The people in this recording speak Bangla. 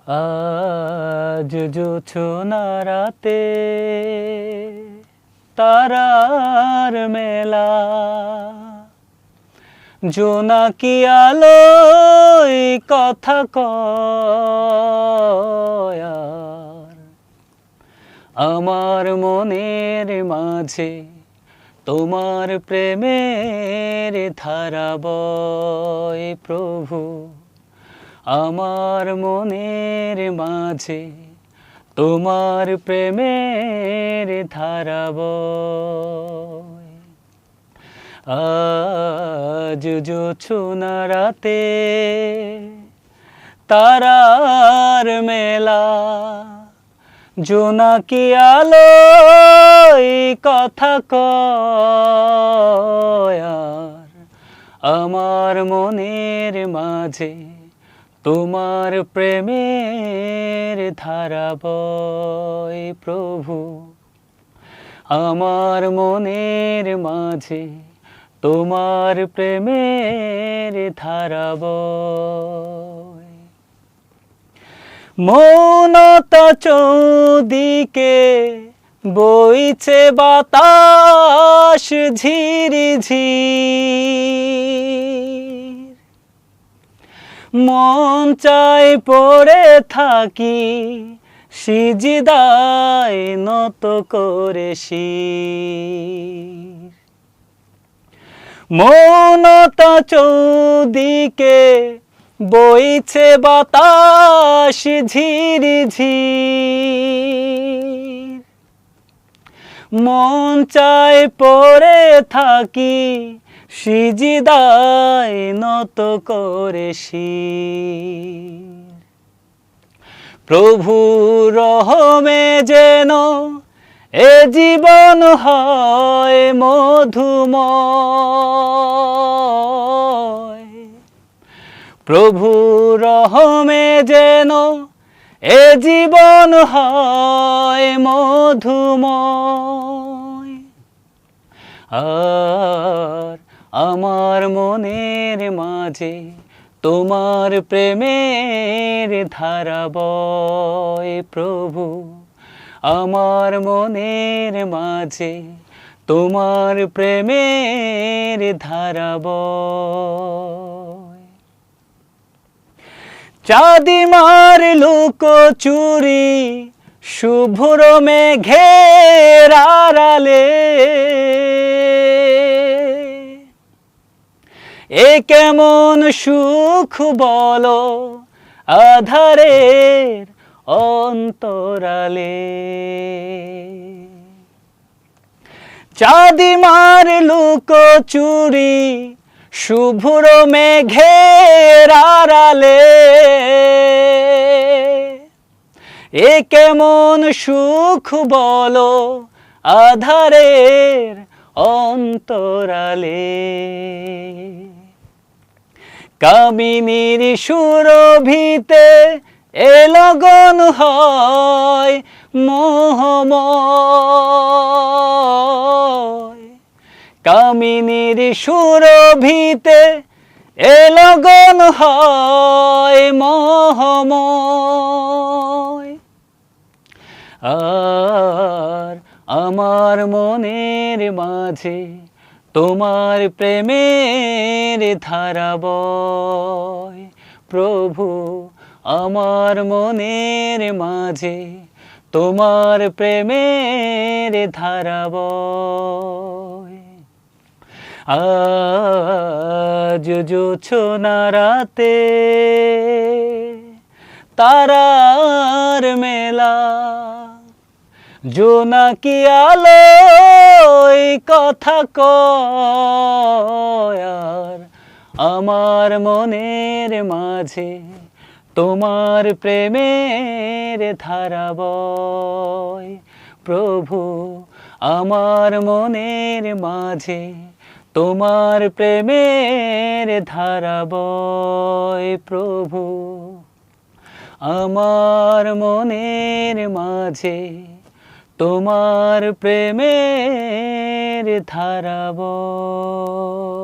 আজ জোছনা রাতে তারার মেলা, জোনাকি আলোয় কথা কয় আর আমার মনের মাঝে তোমার প্রেমের ধারা বয় প্রভু। আমার মনের মাঝে তোমার প্রেমের ধারা বয়। আজ জোছনা রাতে তারার মেলা, জোনাকি আলোয় কথা কয় আর আমার মনের মাঝে তোমার প্রেমের ধারা বয় প্রভু। আমার মনের মাঝে তোমার প্রেমের ধারা বয়। মৌনতা চৌদিকে বইছে বাতাস ঝিরিঝির, মন চায় পড়ে থাকি সিজদায় নত করে শির। মৌনতা চৌদিকে বইছে বাতাস ঝিরিঝির, মন চায় পড়ে থাকি সিজদায় নত করে শির। প্রভু রহমে যেন এ জীবন হয় মধুময়, প্রভু রহমে যেন এ জীবন হয় মধুময়। আর আমার মনের মাঝে তোমার প্রেমের ধারা বয় প্রভু। আমার মনের মাঝে তোমার প্রেমের ধারা বয়। চাঁদিমার লুকোচুরি শুভ্র মেঘের আড়ালে, এ কেমন সুখ বলো আধারের অন্তরালে। চাঁদিমার লুকোচুরি শুভ্র মেঘের আড়ালে, এ কেমন সুখ বলো আধারের অন্তরালে। কামিনীর সুরভিতে এ লগন হয় মোহময়, কামিনীর সুরভিতে এ লগন হয় মোহময়। আর আমার মনের মাঝে তোমার প্রেমের ধারা বয় প্রভু। আমার মনের মাঝে তোমার প্রেমের ধারা বয়। আজ জোছনা রাতে তারার মেলা, জোনাকি আলোয় কথা কয় আর আমার মনের মাঝে তোমার প্রেমের ধারা বয় প্রভু। আমার মনের মাঝে তোমার প্রেমের ধারা বয় প্রভু। আমার মনের মাঝে তোমার প্রেমের ধারা বয়।